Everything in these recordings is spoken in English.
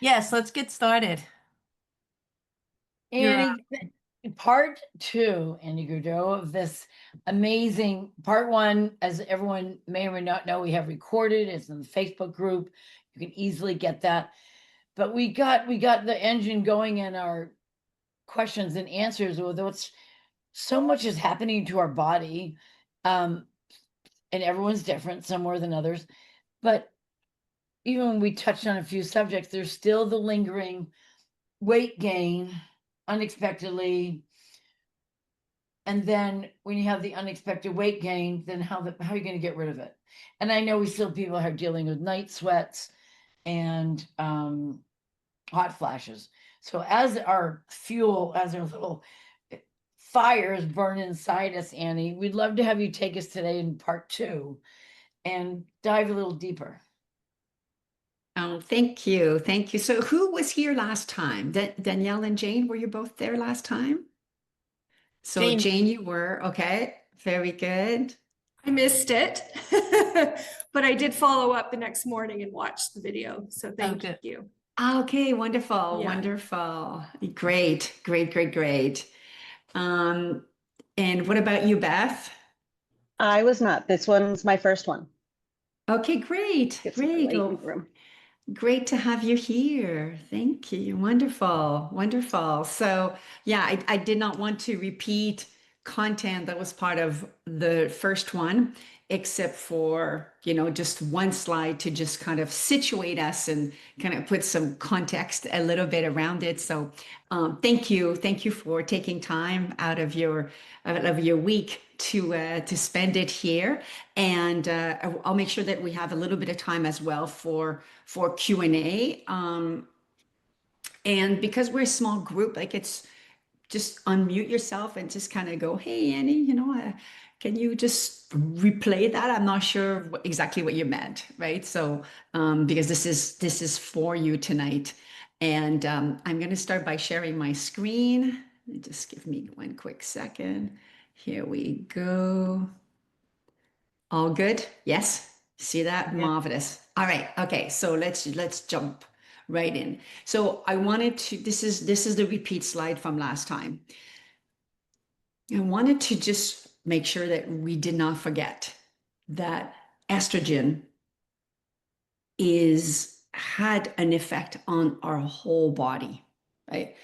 Yes, let's get started. You're Annie, part two, Annie Gaudreault, of this amazing part one, as everyone may or may not know, we have recorded. It's in the Facebook group. You can easily get that. But we got the engine going in our questions and answers, although it's so much is happening to our body. Um, and everyone's different, some more than others. But even when we touched on a few subjects, there's still the lingering weight gain unexpectedly. And then when you have the unexpected weight gain, then how are you going to get rid of it? And I know we still people are dealing with night sweats and hot flashes. So as our fuel, as our little fires burn inside us, Annie, we'd love to have you take us today in part two and dive a little deeper. Oh, thank you. Thank you. So who was here last time? Danielle and Jane, were you both there last time? So Jane, Jane, you were. Okay. Very good. I missed it, but I did follow up the next morning and watch the video. So Oh, thank good. you. Okay, wonderful, Yeah. wonderful. Great, great, great, great. Um, and what about you, Beth? I was not. This one's my first one. Okay, great, Get some great. light in Well, the room. great to have you here. Thank you. Wonderful. Wonderful. So, yeah, I did not want to repeat content that was part of the first one, except for, just one slide to just kind of situate us and kind of put some context a little bit around it. So, thank you. Thank you for taking time out of your week to spend it here, and I'll make sure that we have a little bit of time as well for Q&A. And because we're a small group, like, it's just unmute yourself and just kind of go, "Hey, Annie, can you just replay that? I'm not sure exactly what you meant," right? So, because this is for you tonight, and I'm going to start by sharing my screen. Just give me one quick second. Here we go. All good? Yes. See that? Yeah. Marvelous. All right. Okay. So let's jump right in. So I wanted to, this is the repeat slide from last time. I wanted to just make sure that we did not forget that estrogen is had an effect on our whole body, right?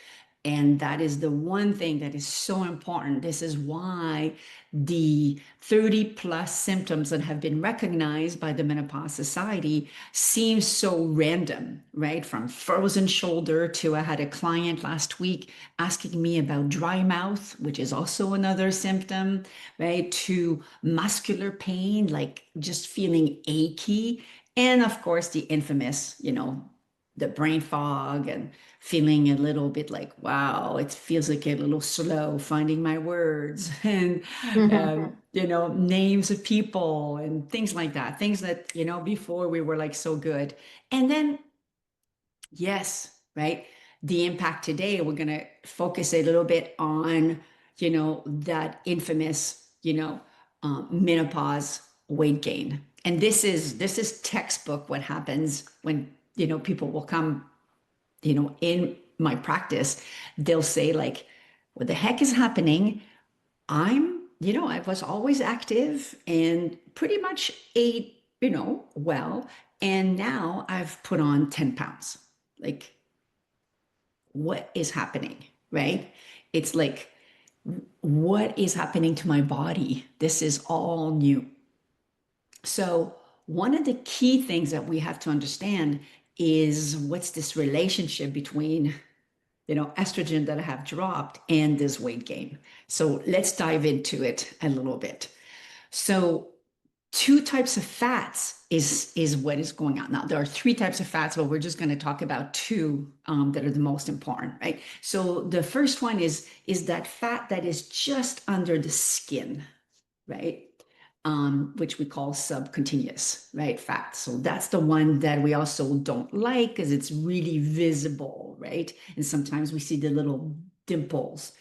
And that is the one thing that is so important. This is why the 30 plus symptoms that have been recognized by the Menopause Society seem so random, right? From frozen shoulder to, I had a client last week asking me about dry mouth, which is also another symptom, right? To muscular pain, like just feeling achy. And of course, the infamous, the brain fog and feeling a little bit like, wow, it feels like a little slow finding my words and, names of people and things like that. Things that, before we were like so good. And then, yes, right. The impact today, we're going to focus a little bit on, that infamous, menopause weight gain. And this is textbook what happens when, people will come, in my practice, they'll say like, what the heck is happening? I was always active and pretty much ate, well, and now I've put on 10 pounds. Like, what is happening? Right? It's like, what is happening to my body? This is all new. So, one of the key things that we have to understand is what's this relationship between, estrogen that I have dropped and this weight gain. So, let's dive into it a little bit. So, two types of fats is what is going on. Now, there are three types of fats, but we're just going to talk about two that are the most important, right? So, the first one is that fat that is just under the skin, right? Which we call subcutaneous, right? Fat. So that's the one that we also don't like because it's really visible, right? And sometimes we see the little dimples,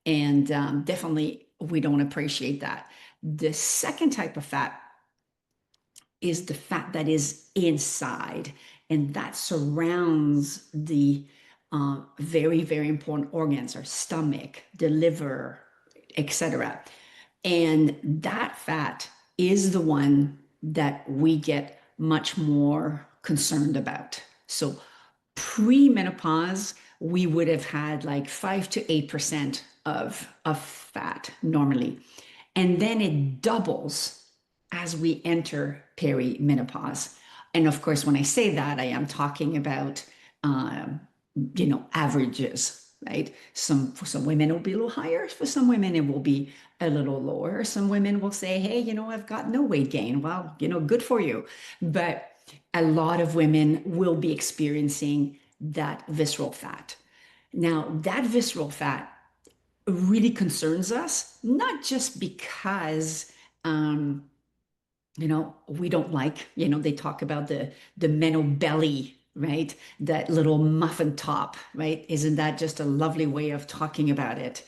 and definitely we don't appreciate that. The second type of fat is the fat that is inside. and that surrounds the very, very important organs, our stomach, the liver, etc. And that fat is the one that we get much more concerned about. So pre-menopause, we would have had like 5 to 8% of fat normally. And then it doubles as we enter perimenopause. And of course, when I say that, I am talking about, averages, right? For some women, it will be a little higher. For some women, it will be a little lower. Some women will say, hey, I've got no weight gain. Well, good for you. But a lot of women will be experiencing that visceral fat. Now, that visceral fat really concerns us, not just because, we don't like, they talk about the meno belly, right? That little muffin top, right? Isn't that just a lovely way of talking about it?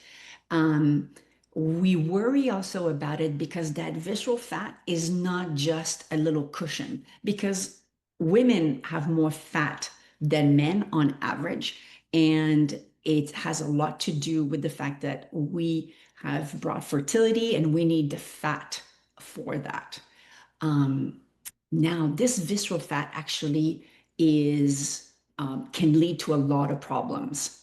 We worry also about it because that visceral fat is not just a little cushion, because women have more fat than men on average. And it has a lot to do with the fact that we have brought fertility and we need the fat for that. Now, this visceral fat actually can lead to a lot of problems.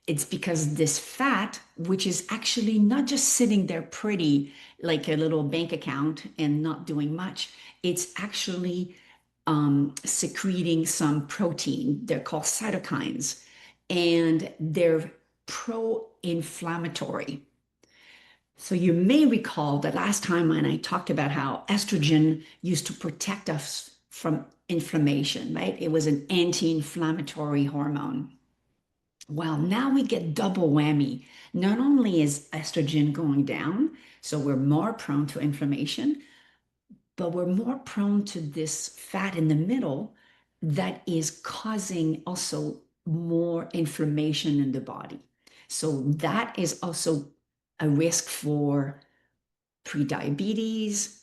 It's because this fat, which is actually not just sitting there pretty like a little bank account and not doing much, it's actually secreting some protein. They're called cytokines, and they're pro-inflammatory. So you may recall the last time when I talked about how estrogen used to protect us from inflammation, right? It was an anti-inflammatory hormone. Well, now we get double whammy. Not only is estrogen going down, so we're more prone to inflammation, but we're more prone to this fat in the middle that is causing also more inflammation in the body. So that is also a risk for prediabetes,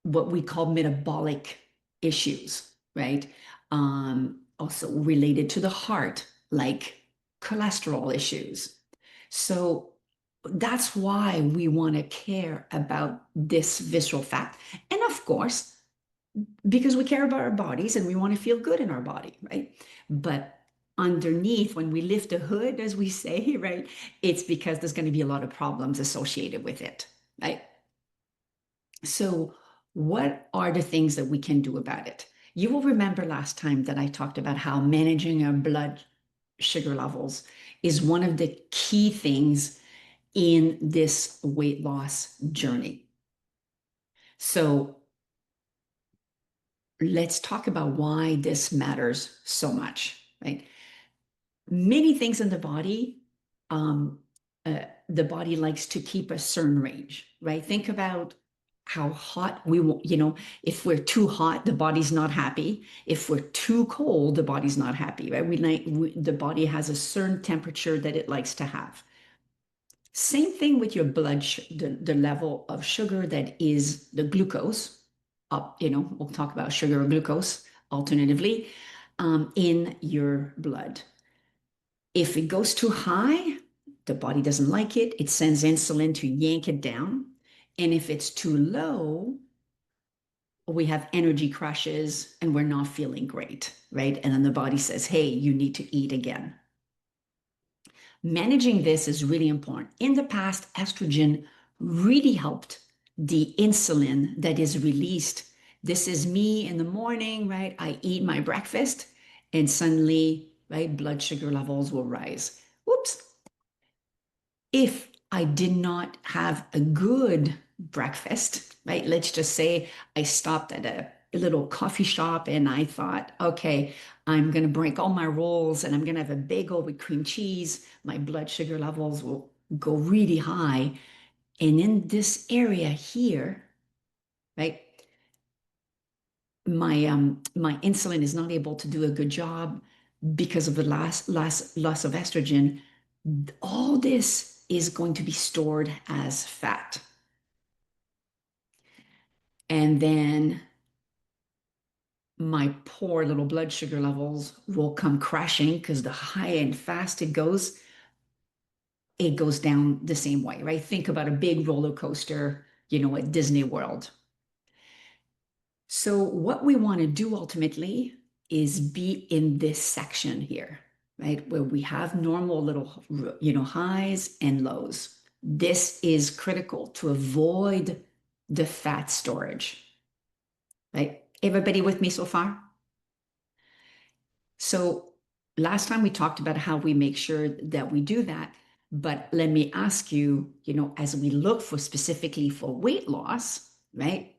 what we call metabolic issues, right? Also related to the heart, like cholesterol issues. So that's why we want to care about this visceral fat. And of course, because we care about our bodies and we want to feel good in our body, right? But underneath, when we lift the hood, as we say, right, it's because there's going to be a lot of problems associated with it, right? So what are the things that we can do about it? You will remember last time that I talked about how managing our blood sugar levels is one of the key things in this weight loss journey. So let's talk about why this matters so much, right? Many things in the body, the body likes to keep a certain range, right? Think about how hot we want, if we're too hot, the body's not happy. If we're too cold, the body's not happy, right? The body has a certain temperature that it likes to have. Same thing with your blood, the level of sugar that is the glucose up, we'll talk about sugar or glucose alternatively in your blood. If it goes too high, the body doesn't like it. It sends insulin to yank it down. And if it's too low, we have energy crashes and we're not feeling great, right? And then the body says, hey, you need to eat again. Managing this is really important. In the past, estrogen really helped the insulin that is released. This is me in the morning, right? I eat my breakfast and suddenly, right, blood sugar levels will rise. Whoops. If I did not have a good breakfast, right? Let's just say I stopped at a little coffee shop and I thought, okay, I'm going to break all my rules and I'm going to have a bagel with cream cheese. My blood sugar levels will go really high. And in this area here, right, my insulin is not able to do a good job because of the loss of estrogen. All this is going to be stored as fat. And then my poor little blood sugar levels will come crashing because the higher and fast it goes down the same way, right? Think about a big roller coaster, at Disney World. So what we want to do ultimately is be in this section here, right? Where we have normal little, highs and lows. This is critical to avoid the fat storage, right? Everybody with me so far? So last time we talked about how we make sure that we do that. But let me ask you, as we look for specifically for weight loss, right?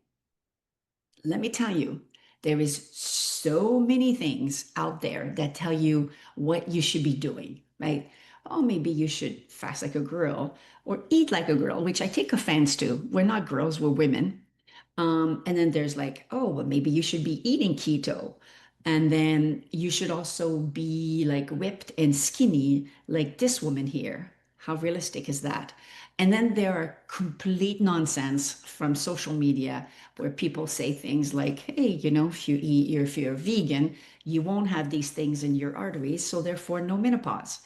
Let me tell you, there is so many things out there that tell you what you should be doing, right? Oh, maybe you should fast like a girl or eat like a girl, which I take offense to. We're not girls, we're women. And then there's like, oh, well, maybe you should be eating keto. And then you should also be like whipped and skinny like this woman here. How realistic is that? And then there are complete nonsense from social media where people say things like, hey, if you're vegan, you won't have these things in your arteries, so therefore no menopause.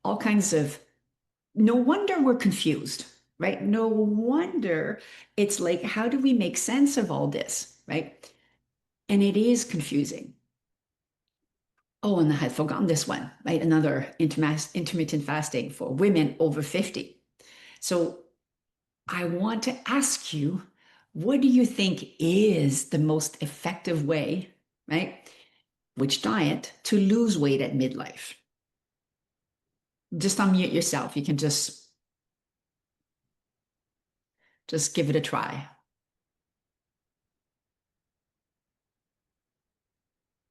All kinds of, no wonder we're confused, right? No wonder it's like, how do we make sense of all this, right? And it is confusing. Oh, and I had forgotten this one, right? Another intermittent fasting for women over 50. So I want to ask you, what do you think is the most effective way, right? Which diet to lose weight at midlife? Just unmute yourself. You can just give it a try.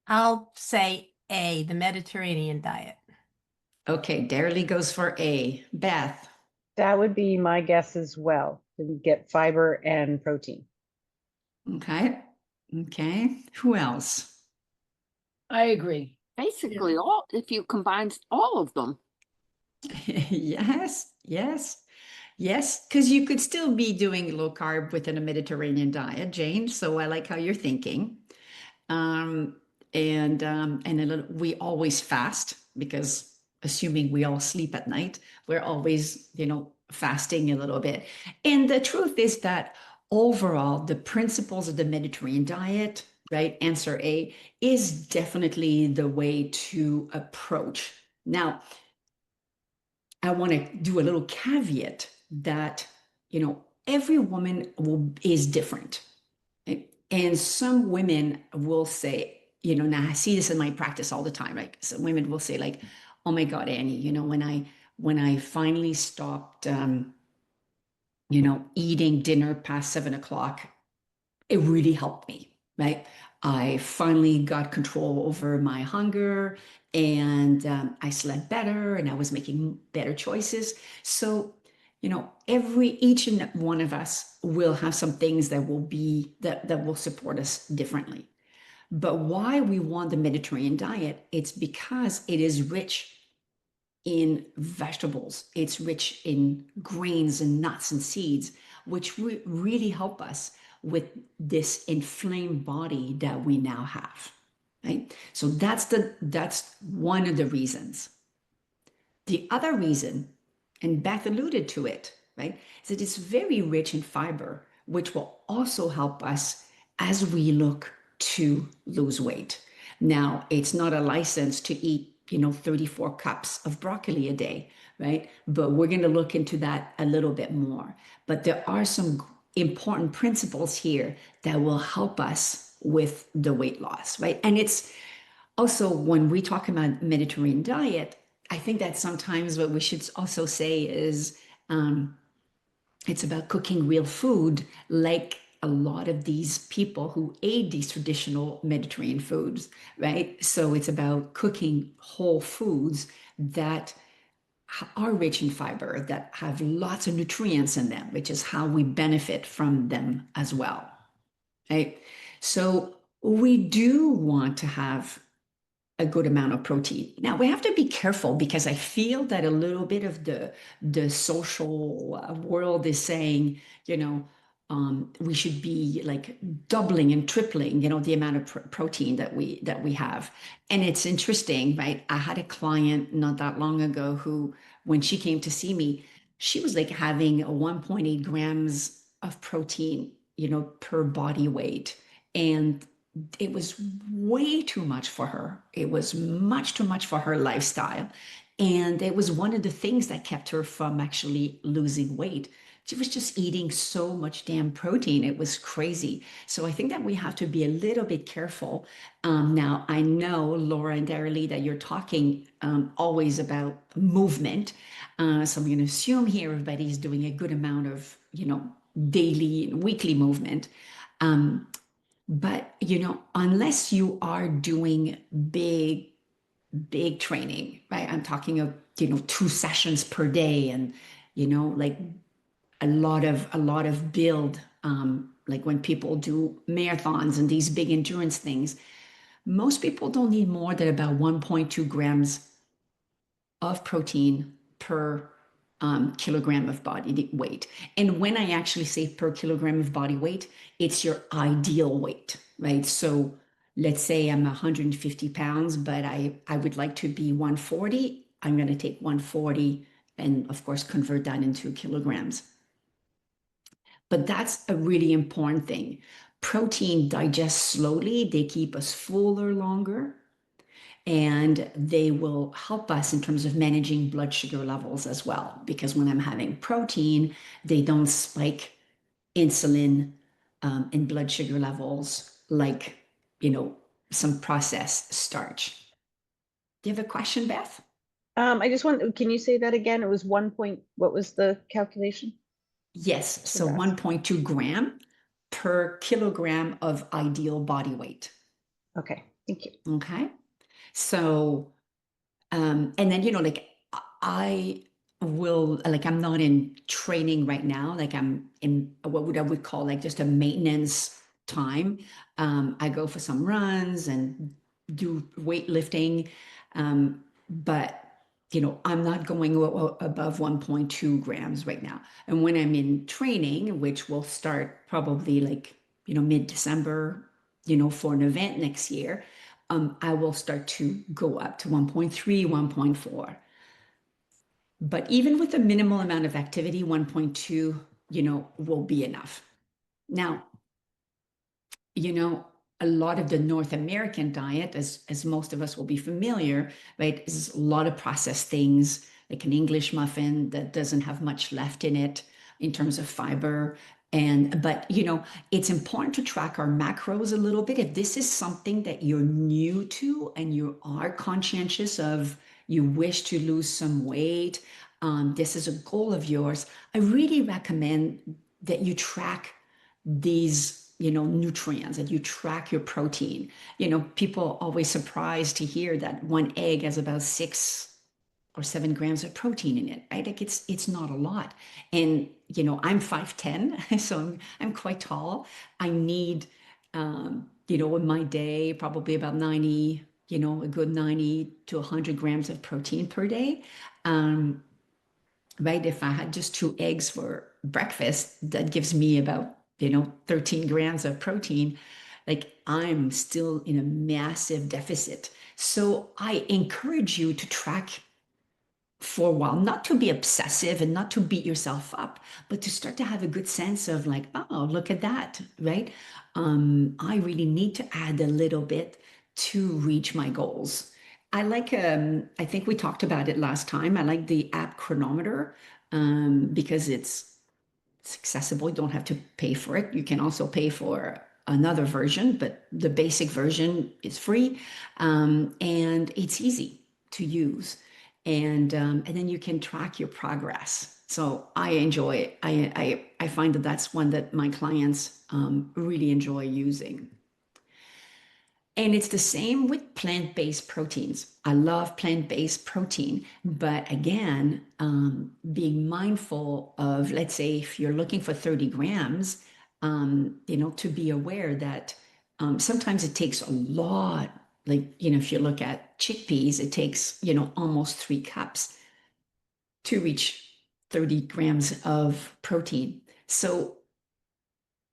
I'll say A, the Mediterranean diet. Okay, Darely goes for A. Beth. That would be my guess as well, to get fiber and protein. Okay. Okay. Who else? I agree. Basically, all if you combine all of them. Yes, yes, yes. Because you could still be doing low carb within a Mediterranean diet, Jane. So I like how you're thinking. And a little, we always fast because assuming we all sleep at night, we're always, fasting a little bit. And the truth is that overall, the principles of the Mediterranean diet, right? Answer A is definitely the way to approach. Now, I want to do a little caveat that, every woman is different. Right? And some women will say, now I see this in my practice all the time. Like some women will say like, oh my God, Annie, when I finally stopped, eating dinner past 7 o'clock, it really helped me, right? I finally got control over my hunger and I slept better and I was making better choices. So, each and one of us will have some things that will be that will support us differently. But why we want the Mediterranean diet, it's because it is rich in vegetables. It's rich in grains and nuts and seeds, which really help us with this inflamed body that we now have, right? So that's one of the reasons. The other reason, and Beth alluded to it, right, is that it's very rich in fiber, which will also help us as we look to lose weight. Now, it's not a license to eat 34 cups of broccoli a day, right? But we're going to look into that a little bit more. But there are some important principles here that will help us with the weight loss, right? And it's also when we talk about Mediterranean diet, I think that sometimes what we should also say is it's about cooking real food, like a lot of these people who ate these traditional Mediterranean foods, right? So it's about cooking whole foods that are rich in fiber, that have lots of nutrients in them, which is how we benefit from them as well, right? So we do want to have a good amount of protein. Now we have to be careful because I feel that a little bit of the social world is saying, we should be like doubling and tripling, the amount of protein that we have. And it's interesting, right? I had a client not that long ago who, when she came to see me, she was like having a 1.8 grams of protein, per body weight. And it was way too much for her. It was much too much for her lifestyle. And it was one of the things that kept her from actually losing weight. She was just eating so much damn protein. It was crazy. So I think that we have to be a little bit careful. Now, I know, Laura and Daralee, that you're talking always about movement. So I'm going to assume here everybody's doing a good amount of, daily and weekly movement. But, unless you are doing big training, right? I'm talking of, 2 sessions per day and, like a lot of build, like when people do marathons and these big endurance things, most people don't need more than about 1.2 grams of protein per kilogram of body weight. And when I actually say per kilogram of body weight, it's your ideal weight, right? So let's say I'm 150 pounds, but I would like to be 140. I'm going to take 140 and, of course, convert that into kilograms. But that's a really important thing. Protein digests slowly. They keep us fuller longer. And they will help us in terms of managing blood sugar levels as well. Because when I'm having protein, they don't spike insulin and blood sugar levels like, some processed starch. Do you have a question, Beth? I just want, can you say that again? It was what was the calculation? Yes, so Congrats. 1.2 gram per kilogram of ideal body weight. Okay, thank you. Okay. So, and then, like I will, like, I'm not in training right now. Like I'm in what I would call like just a maintenance time. I go for some runs and do weightlifting. But I'm not going above 1.2 grams right now. And when I'm in training, which will start probably like, mid-December, for an event next year, I will start to go up to 1.3, 1.4. But even with a minimal amount of activity, 1.2, will be enough. Now, a lot of the North American diet, as most of us will be familiar, right, is a lot of processed things, like an English muffin that doesn't have much left in it in terms of fiber. But it's important to track our macros a little bit. If this is something that you're new to and you are conscientious of, you wish to lose some weight, this is a goal of yours, I really recommend that you track these nutrients, that you track your protein. People always surprised to hear that one egg has about 6 or 7 grams of protein in it, right? Like it's not a lot. And I'm 5'10", so I'm quite tall. I need in my day probably about 90, a good 90 to 100 grams of protein per day. Right? If I had just 2 eggs for breakfast, that gives me about 13 grams of protein. Like I'm still in a massive deficit. So I encourage you to track for a while, not to be obsessive and not to beat yourself up, but to start to have a good sense of like, oh, look at that, right? I really need to add a little bit to reach my goals. I like, I think we talked about it last time. I like the app Chronometer because it's accessible. You don't have to pay for it. You can also pay for another version, but the basic version is free and it's easy to use. And then you can track your progress. So I enjoy it. I find that that's one that my clients really enjoy using. And it's the same with plant-based proteins. I love plant-based protein, but again, being mindful of, let's say, if you're looking for 30 grams, to be aware that sometimes it takes a lot. Like, if you look at chickpeas, it takes, almost 3 cups to reach 30 grams of protein. So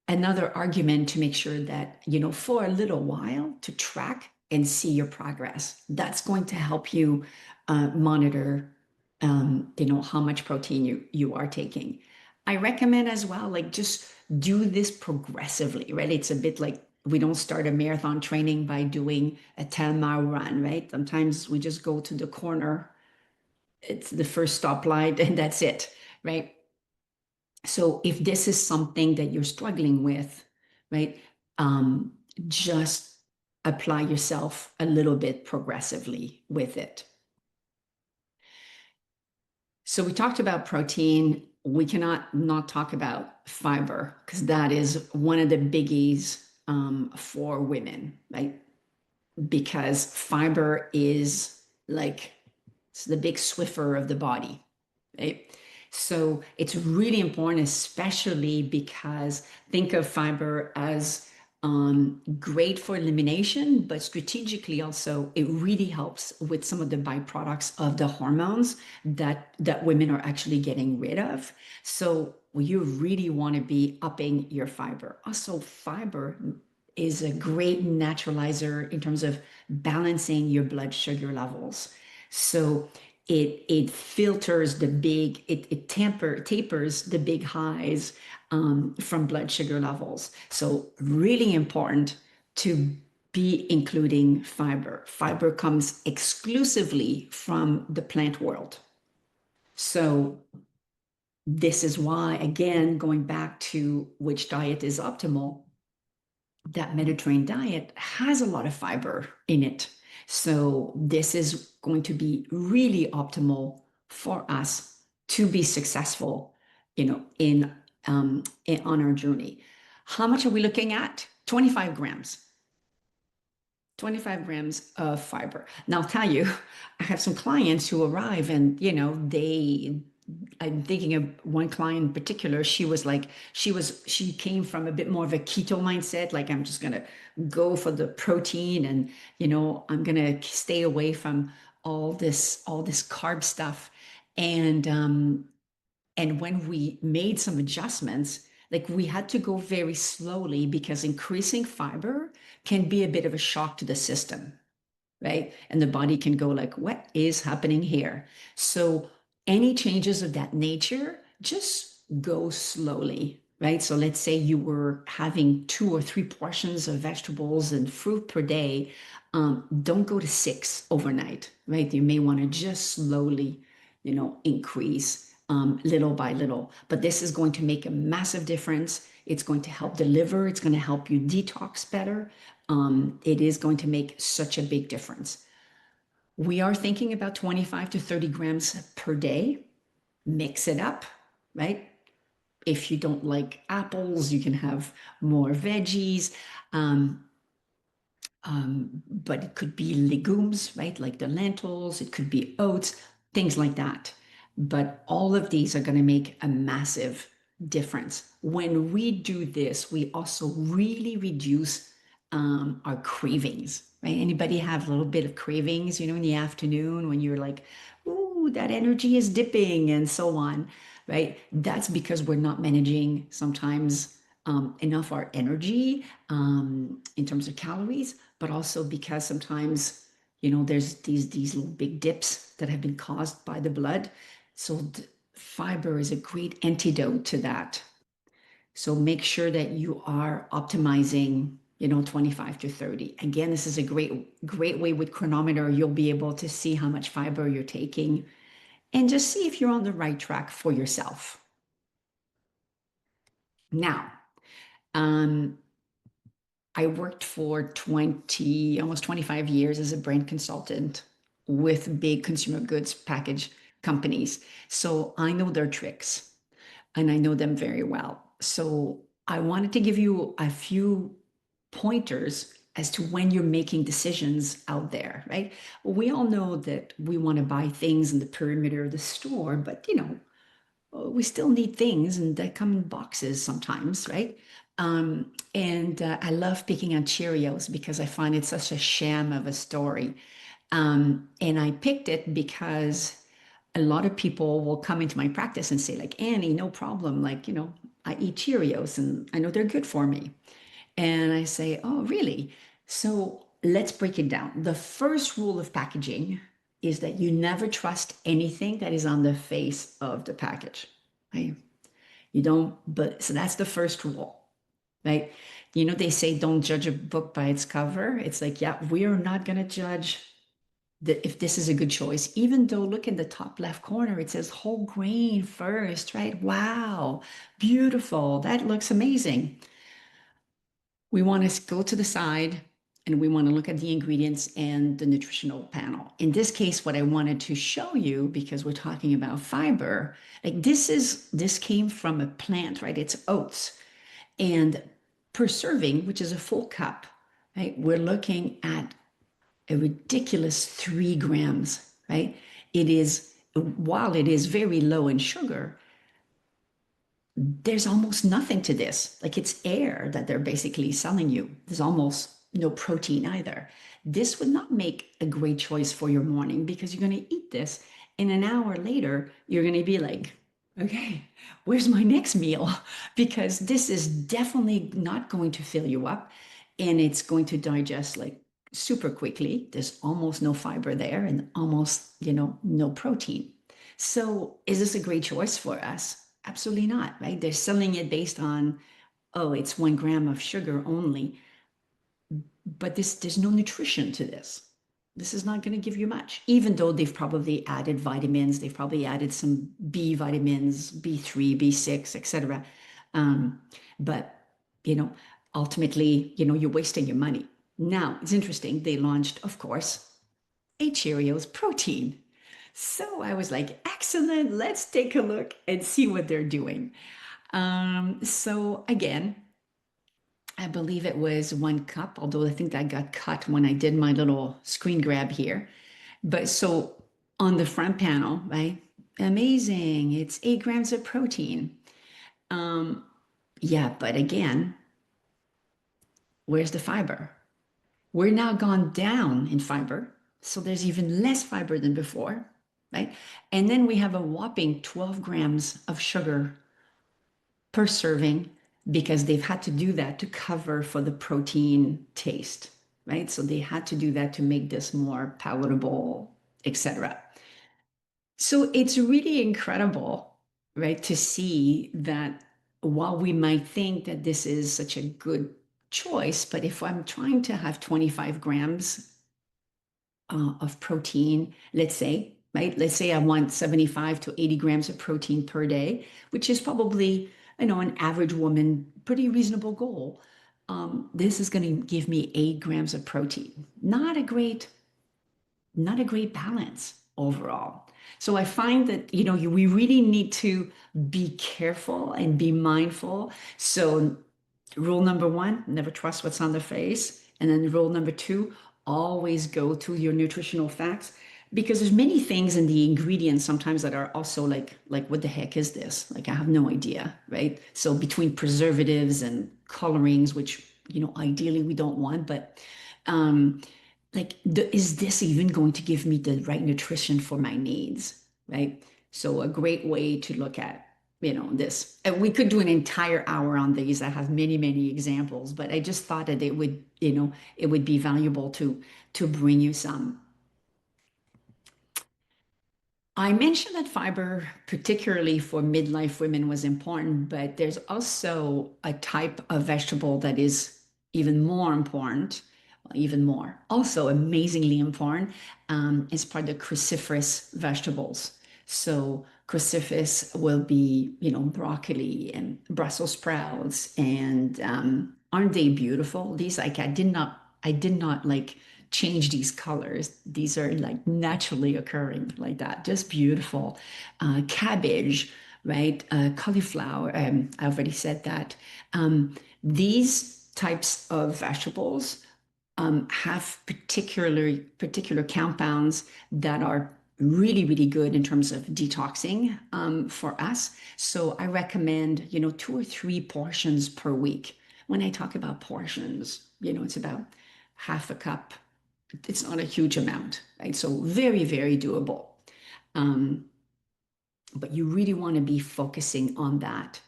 another argument to make sure that, for a little while to track and see your progress. That's going to help you monitor, how much protein you are taking. I recommend as well, like just do this progressively, right? It's a bit like we don't start a marathon training by doing a 10-mile run, right? Sometimes we just go to the corner. It's the first stoplight and that's it, right? So if this is something that you're struggling with, right, just apply yourself a little bit progressively with it. So we talked about protein. We cannot not talk about fiber because that is one of the biggies for women, right? Because fiber is like it's the big Swiffer of the body, right? So it's really important, especially because think of fiber as great for elimination, but strategically also it really helps with some of the byproducts of the hormones that women are actually getting rid of. So you really want to be upping your fiber. Also, fiber is a great naturalizer in terms of balancing your blood sugar levels. So it filters the big, it tapers the big highs from blood sugar levels. So really important to be including fiber. Fiber comes exclusively from the plant world. So this is why, again, going back to which diet is optimal, that Mediterranean diet has a lot of fiber in it. So this is going to be really optimal for us to be successful, on our journey. How much are we looking at? 25 grams. 25 grams of fiber. Now I'll tell you, I have some clients who arrive and, I'm thinking of one client in particular. She came from a bit more of a keto mindset. Like I'm just going to go for the protein and, I'm going to stay away from all this carb stuff. And when we made some adjustments, like we had to go very slowly because increasing fiber can be a bit of a shock to the system, right? And the body can go like, what is happening here? So any changes of that nature, just go slowly, right? So let's say you were having 2 or 3 portions of vegetables and fruit per day. Don't go to 6 overnight, right? You may want to just slowly, increase little by little. But this is going to make a massive difference. It's going to help the liver. It's going to help you detox better. It is going to make such a big difference. We are thinking about 25 to 30 grams per day. Mix it up, right? If you don't like apples, you can have more veggies. But it could be legumes, right? Like the lentils, it could be oats, things like that. But all of these are going to make a massive difference. When we do this, we also really reduce our cravings, right? Anybody have a little bit of cravings, in the afternoon when you're like, ooh, that energy is dipping and so on, right? That's because we're not managing sometimes enough our energy in terms of calories, but also because sometimes, there's these little big dips that have been caused by the blood. So fiber is a great antidote to that. So make sure that you are optimizing, 25 to 30. Again, this is a great way with Chronometer. You'll be able to see how much fiber you're taking and just see if you're on the right track for yourself. Now, I worked for almost 25 years as a brand consultant with big consumer goods package companies. So I know their tricks and I know them very well. So I wanted to give you a few pointers as to when you're making decisions out there, right? We all know that we want to buy things in the perimeter of the store, but we still need things and they come in boxes sometimes, right? I love picking on Cheerios because I find it such a sham of a story. And I picked it because a lot of people will come into my practice and say like, Annie, no problem. Like, I eat Cheerios and I know they're good for me. And I say, oh, really? So let's break it down. The first rule of packaging is that you never trust anything that is on the face of the package, right? You don't, but so that's the first rule, right? You know, they say don't judge a book by its cover. It's like, yeah, we are not going to judge if this is a good choice, even though look in the top left corner, it says whole grain first, right? Wow, beautiful. That looks amazing. We want to go to the side and we want to look at the ingredients and the nutritional panel. In this case, what I wanted to show you, because we're talking about fiber, like this came from a plant, right? It's oats. And per serving, which is a full cup, right? We're looking at a ridiculous 3 grams, right? It is, while it is very low in sugar, there's almost nothing to this. Like it's air that they're basically selling you. There's almost no protein either. This would not make a great choice for your morning because you're going to eat this and an hour later, you're going to be like, okay, where's my next meal? Because this is definitely not going to fill you up and it's going to digest like super quickly. There's almost no fiber there and almost, no protein. So is this a great choice for us? Absolutely not, right? They're selling it based on, oh, it's 1 gram of sugar only. But there's no nutrition to this. This is not going to give you much, even though they've probably added vitamins. They've probably added some B vitamins, B3, B6, etc. But, ultimately, you're wasting your money. Now, it's interesting. They launched, of course, a Cheerios protein. So I was like, excellent, let's take a look and see what they're doing. So again, I believe it was 1 cup, although I think that got cut when I did my little screen grab here. But so on the front panel, right? Amazing, it's 8 grams of protein. Yeah, but again, where's the fiber? We're now gone down in fiber. So there's even less fiber than before, right? And then we have a whopping 12 grams of sugar per serving because they've had to do that to cover for the protein taste, right? So they had to do that to make this more palatable, etc. So it's really incredible, right, to see that while we might think that this is such a good choice, but if I'm trying to have 25 grams of protein, let's say, right? Let's say I want 75 to 80 grams of protein per day, which is probably, an average woman, pretty reasonable goal. This is going to give me 8 grams of protein. Not a great balance overall. So I find that, we really need to be careful and be mindful. So rule number 1, never trust what's on the face. And then rule number 2, always go to your nutritional facts because there's many things in the ingredients sometimes that are also like what the heck is this? Like I have no idea, right? So between preservatives and colorings, which, ideally we don't want, but is this even going to give me the right nutrition for my needs, right? So a great way to look at this. And we could do an entire hour on these. I have many, many examples, but I just thought that it would, it would be valuable to bring you some. I mentioned that fiber, particularly for midlife women, was important, but there's also a type of vegetable that is even more important, also amazingly important, is part of the cruciferous vegetables. So cruciferous will be, broccoli and Brussels sprouts, and aren't they beautiful? These, I did not like change these colors. These are like naturally occurring like that, just beautiful. Cabbage, right? Cauliflower, I already said that. These types of vegetables have particular compounds that are really, really good in terms of detoxing for us. So I recommend, 2 or 3 portions per week. When I talk about portions, it's about half a cup. It's not a huge amount, right? So very, very doable. But you really want to be focusing on that.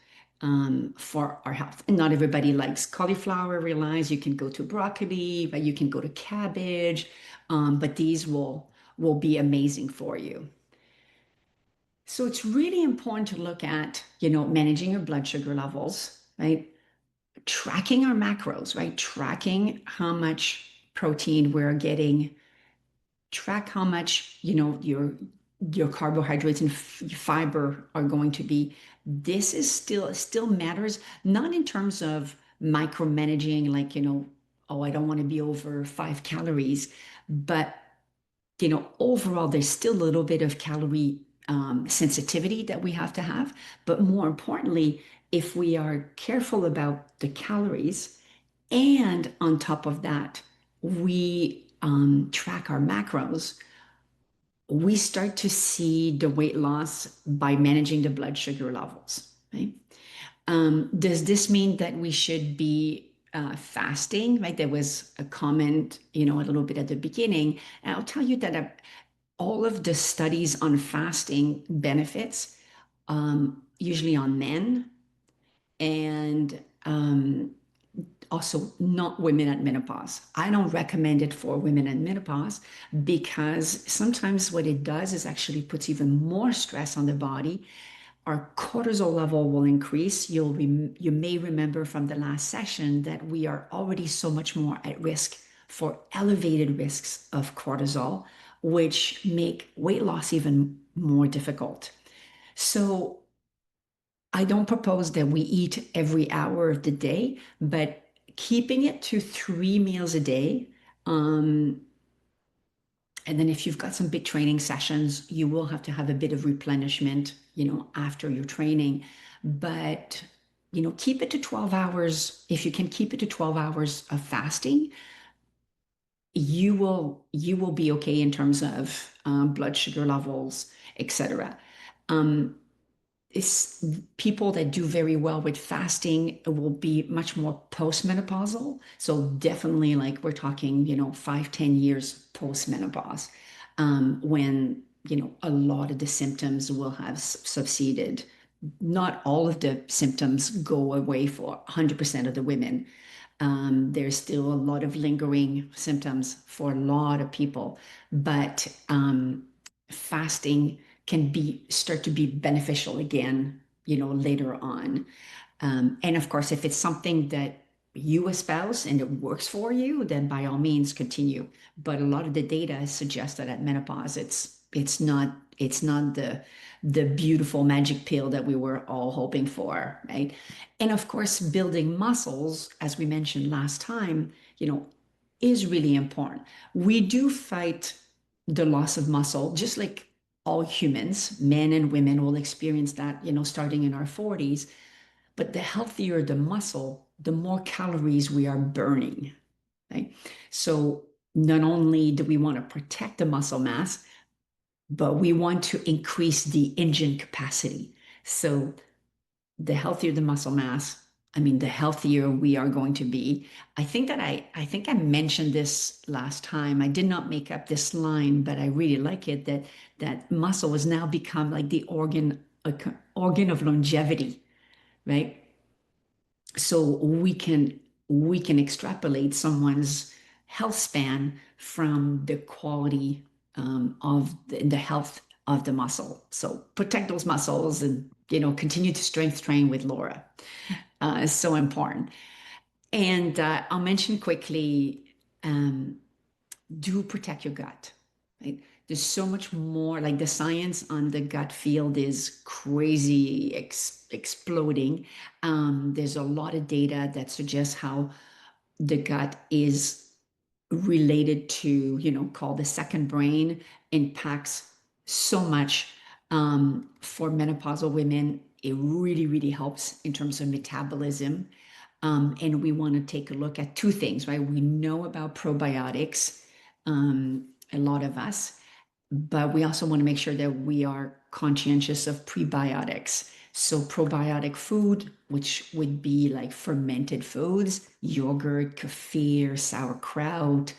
for our health. And not everybody likes cauliflower. Realize you can go to broccoli, but you can go to cabbage, but these will be amazing for you. So it's really important to look at, managing your blood sugar levels, right? Tracking our macros, right? Tracking how much protein we're getting, track how much, your carbohydrates and fiber are going to be. This is still matters, not in terms of micromanaging, like, oh, I don't want to be over 5 calories, but overall, there's still a little bit of calorie sensitivity that we have to have. But more importantly, if we are careful about the calories, and on top of that, we track our macros, we start to see the weight loss by managing the blood sugar levels, right? Does this mean that we should be fasting? Right? There was a comment, a little bit at the beginning. And I'll tell you that all of the studies on fasting benefits, usually on men, and also not women at menopause. I don't recommend it for women at menopause because sometimes what it does is actually puts even more stress on the body. Our cortisol level will increase. You may remember from the last session that we are already so much more at risk for elevated risks of cortisol, which make weight loss even more difficult. So I don't propose that we eat every hour of the day, but keeping it to 3 meals a day. And then if you've got some big training sessions, you will have to have a bit of replenishment, after your training. But, keep it to 12 hours. If you can keep it to 12 hours of fasting, you will be okay in terms of blood sugar levels, etc. It's people that do very well with fasting will be much more postmenopausal. So definitely, like, we're talking, 5-10 years postmenopause, when, a lot of the symptoms will have subsided. Not all of the symptoms go away for 100% of the women. There's still a lot of lingering symptoms for a lot of people, but fasting can start to be beneficial again, later on. And of course, if it's something that you espouse and it works for you, then by all means continue. But a lot of the data suggests that at menopause, it's not the beautiful magic pill that we were all hoping for, right? And of course, building muscles, as we mentioned last time, is really important. We do fight the loss of muscle, just like all humans, men and women will experience that, starting in our 40s. But the healthier the muscle, the more calories we are burning, right? So not only do we want to protect the muscle mass, but we want to increase the engine capacity. So the healthier the muscle mass, the healthier we are going to be. I think I mentioned this last time. I did not make up this line, but I really like it, that muscle has now become like the organ of longevity, right? So we can extrapolate someone's health span from the quality of the health of the muscle. So protect those muscles and, continue to strength train with Laura. Is so important. And I'll mention quickly, do protect your gut, right? There's so much more, like the science on the gut field is crazy, exploding. There's a lot of data that suggests how the gut is related to, called the second brain, impacts so much. For menopausal women, it really, really helps in terms of metabolism. And we want to take a look at 2 things, right? We know about probiotics, a lot of us, but we also want to make sure that we are conscientious of prebiotics. So probiotic food, which would be like fermented foods, yogurt, kefir, sauerkraut,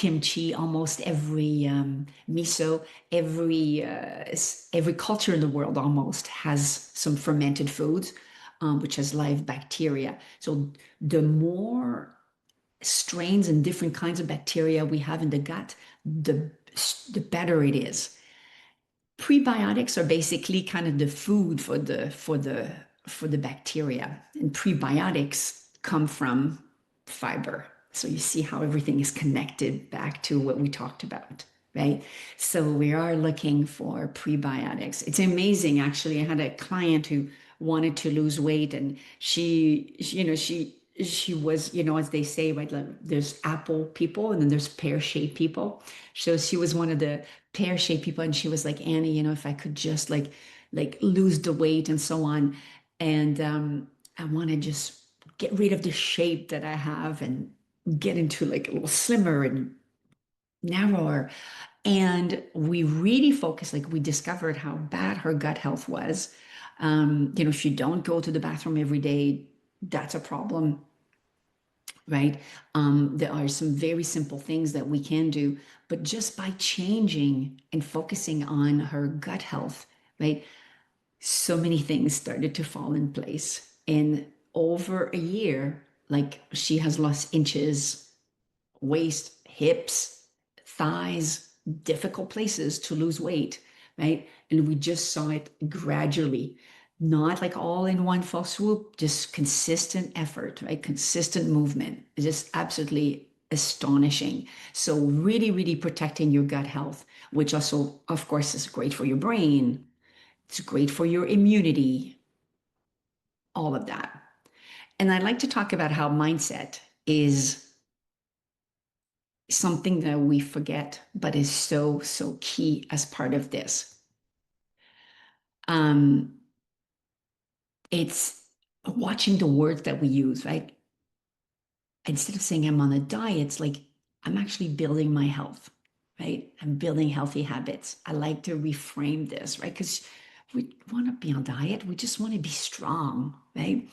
kimchi, almost every miso, every culture in the world almost has some fermented foods, which has live bacteria. So the more strains and different kinds of bacteria we have in the gut, the better it is. Prebiotics are basically kind of the food for the bacteria, and prebiotics come from fiber. So you see how everything is connected back to what we talked about, right? So we are looking for prebiotics. It's amazing, actually. I had a client who wanted to lose weight, and she was, as they say, right, like there's apple people and then there's pear-shaped people. So she was one of the pear-shaped people, and she was like, Annie, if I could just like lose the weight and so on, and I want to just get rid of the shape that I have and get into like a little slimmer and narrower. And we really focused, like we discovered how bad her gut health was. If you don't go to the bathroom every day, that's a problem, right? There are some very simple things that we can do, but just by changing and focusing on her gut health, right? So many things started to fall in place. And over a year, like she has lost inches, waist, hips, thighs, difficult places to lose weight, right? And we just saw it gradually, not like all in one fell swoop, just consistent effort, right? Consistent movement, just absolutely astonishing. So really, really protecting your gut health, which also, of course, is great for your brain. It's great for your immunity, all of that. And I'd like to talk about how mindset is something that we forget, but is so, so key as part of this. It's watching the words that we use, right? Instead of saying I'm on a diet, it's like I'm actually building my health, right? I'm building healthy habits. I like to reframe this, right? Because we want to be on diet. We just want to be strong, right?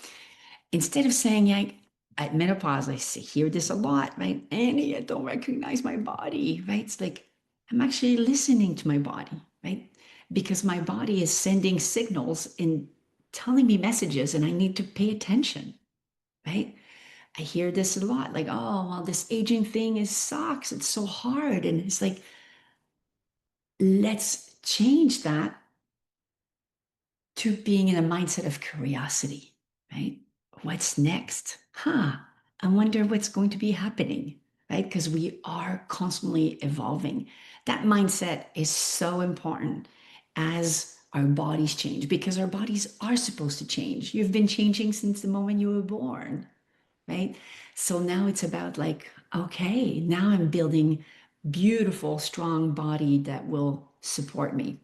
Instead of saying, at menopause, I hear this a lot, right? Annie, I don't recognize my body, right? It's like, I'm actually listening to my body, right? Because my body is sending signals and telling me messages, and I need to pay attention, right? I hear this a lot, like, oh, well, this aging thing sucks. It's so hard. And it's like, let's change that to being in a mindset of curiosity, right? What's next? I wonder what's going to be happening, right? Because we are constantly evolving. That mindset is so important as our bodies change, because our bodies are supposed to change. You've been changing since the moment you were born, right? So now it's about like, okay, now I'm building beautiful, strong body that will support me.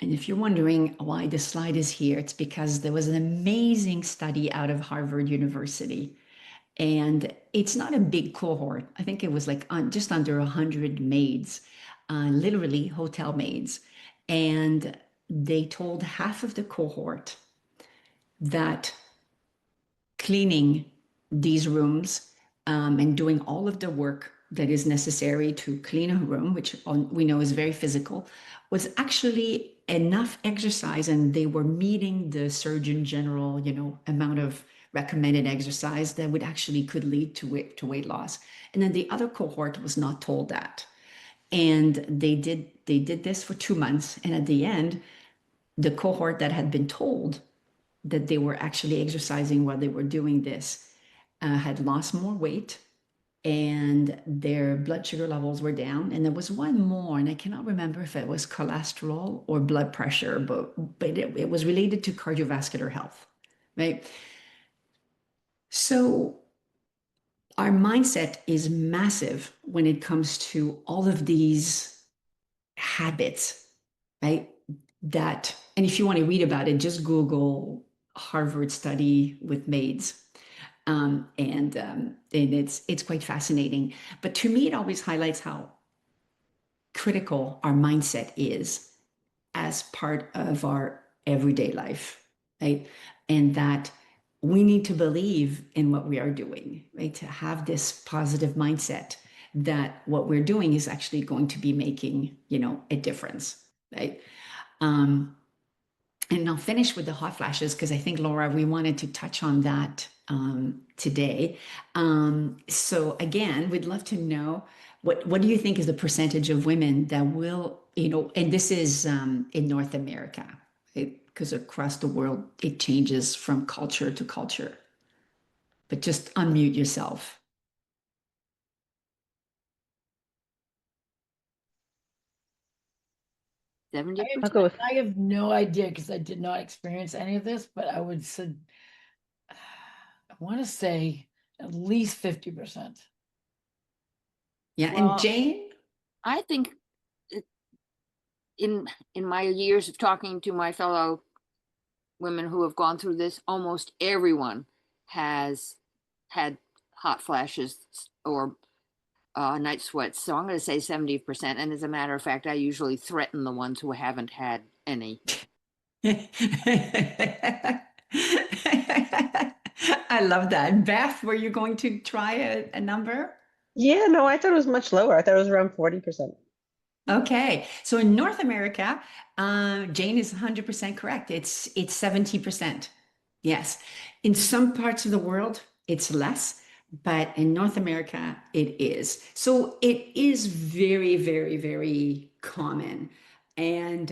And if you're wondering why this slide is here, it's because there was an amazing study out of Harvard University. And it's not a big cohort. I think it was like just under 100 maids, literally hotel maids. And they told half of the cohort that cleaning these rooms and doing all of the work that is necessary to clean a room, which we know is very physical, was actually enough exercise, and they were meeting the Surgeon General, amount of recommended exercise that could lead to weight loss. And then the other cohort was not told that. And they did this for 2 months. And at the end, the cohort that had been told that they were actually exercising while they were doing this had lost more weight, and their blood sugar levels were down. And there was one more, and I cannot remember if it was cholesterol or blood pressure, but it was related to cardiovascular health, right? So our mindset is massive when it comes to all of these habits, right? And if you want to read about it, just Google Harvard study with maids. And it's quite fascinating. But to me, it always highlights how critical our mindset is as part of our everyday life, right? And that we need to believe in what we are doing, right? To have this positive mindset that what we're doing is actually going to be making, a difference, right? And I'll finish with the hot flashes because I think, Laura, we wanted to touch on that today. So again, we'd love to know what do you think is the percentage of women that will, and this is in North America, because across the world, it changes from culture to culture. But just unmute yourself. I 70%. I'll go with I have no idea because I did not experience any of this, but I would say, I want to say at least 50%. Yeah, Well, and Jane? I think it- in my years of talking to my fellow women who have gone through this, almost everyone has had hot flashes or night sweats. So I'm going to say 70%. And as a matter of fact, I usually threaten the ones who haven't had any. I love that. Beth, were you going to try a number? Yeah, no, I thought it was much lower. I thought it was around 40%. Okay, so in North America, Jane is 100% correct. It's 70%. Yes. In some parts of the world, it's less, but in North America, it is. So it is very, very, very common. And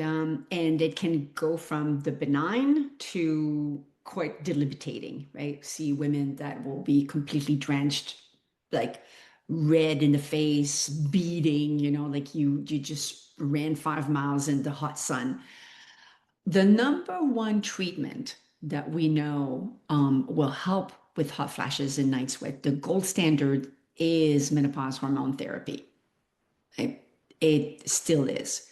it can go from the benign to quite debilitating, right? See women that will be completely drenched, like red in the face, beating, like you just ran 5 miles in the hot sun. The number one treatment that we know will help with hot flashes and night sweat, the gold standard is menopause hormone therapy. It still is.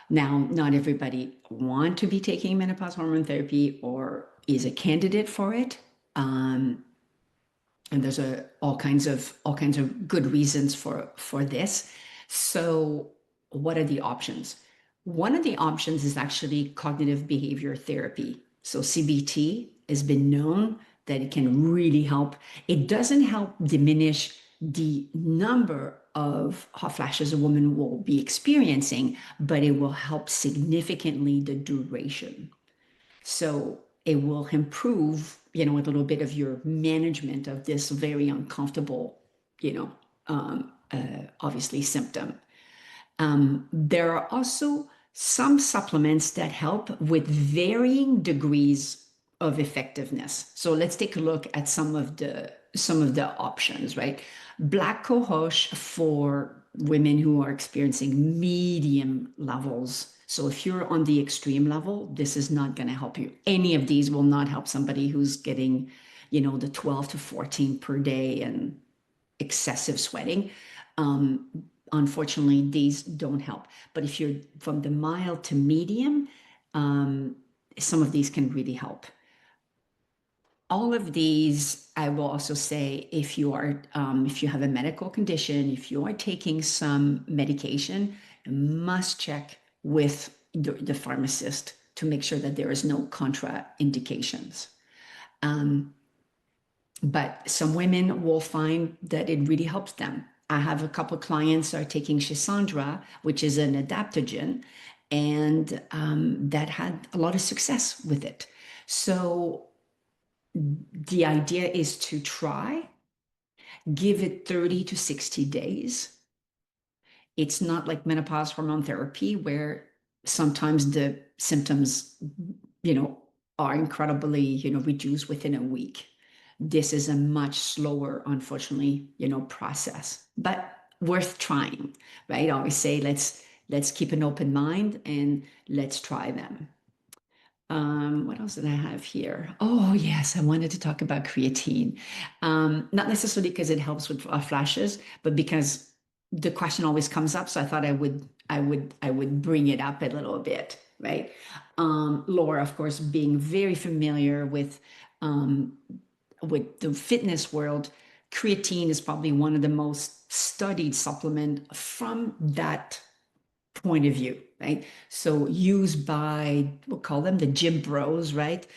Now, not everybody want to be taking menopause hormone therapy or is a candidate for it. And there's all kinds of good reasons for this. So what are the options? One of the options is actually cognitive behavior therapy. So CBT has been known that it can really help. It doesn't help diminish the number of hot flashes a woman will be experiencing, but it will help significantly the duration. So it will improve, a little bit of your management of this very uncomfortable, obviously symptom. There are also some supplements that help with varying degrees of effectiveness. So let's take a look at some of the options, right? Black cohosh for women who are experiencing medium levels. So if you're on the extreme level, this is not going to help you. Any of these will not help somebody who's getting, the 12 to 14 per day and excessive sweating. Unfortunately, these don't help. But if you're from the mild to medium, some of these can really help. All of these, I will also say, if you have a medical condition, if you are taking some medication, you must check with the pharmacist to make sure that there is no contraindications. But some women will find that it really helps them. I have a couple of clients are taking Shisandra, which is an adaptogen, and that had a lot of success with it. So the idea is to try, give it 30 to 60 days. It's not like menopause hormone therapy where sometimes the symptoms, are incredibly, reduced within a week. This is a much slower, unfortunately, process, but worth trying, right? I always say, let's keep an open mind and let's try them. What else did I have here? Oh, yes, I wanted to talk about creatine. Not necessarily because it helps with flashes, but because the question always comes up. So I thought I would bring it up a little bit, right? Laura, of course, being very familiar with the fitness world, creatine is probably one of the most studied supplement from that point of view, right? So used by, we'll call them the gym bros, right?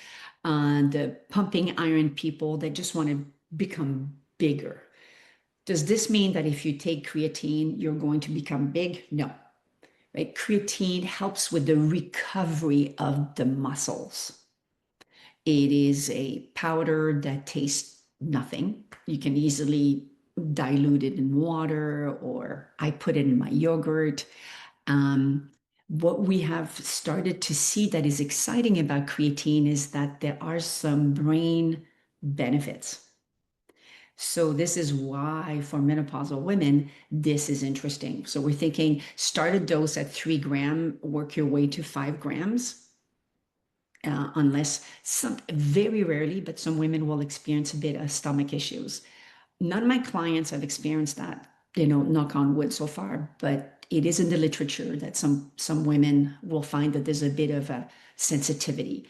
the pumping iron people that just want to become bigger. Does this mean that if you take creatine, you're going to become big? No. Right? Creatine helps with the recovery of the muscles. It is a powder that tastes nothing. You can easily dilute it in water, or I put it in my yogurt. What we have started to see that is exciting about creatine is that there are some brain benefits. So this is why for menopausal women, this is interesting. So we're thinking start a dose at 3 grams, work your way to 5 grams. Unless very rarely, but some women will experience a bit of stomach issues. None of my clients have experienced that, knock on wood so far, but it is in the literature that some women will find that there's a bit of a sensitivity.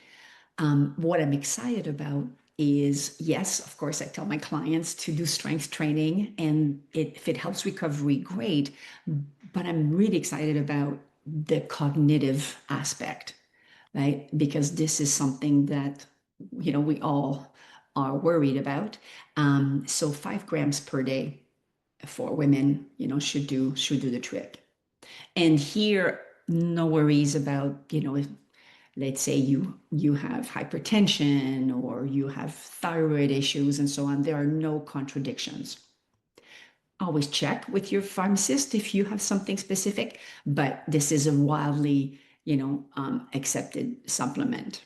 What I'm excited about is, yes, of course, I tell my clients to do strength training, and if it helps recovery, great. But I'm really excited about the cognitive aspect, right? Because this is something that, we all are worried about. So 5 grams per day for women, should do the trick. And here, no worries about, if, let's say you have hypertension or you have thyroid issues and so on, there are no contradictions. Always check with your pharmacist if you have something specific, but this is a wildly, accepted supplement.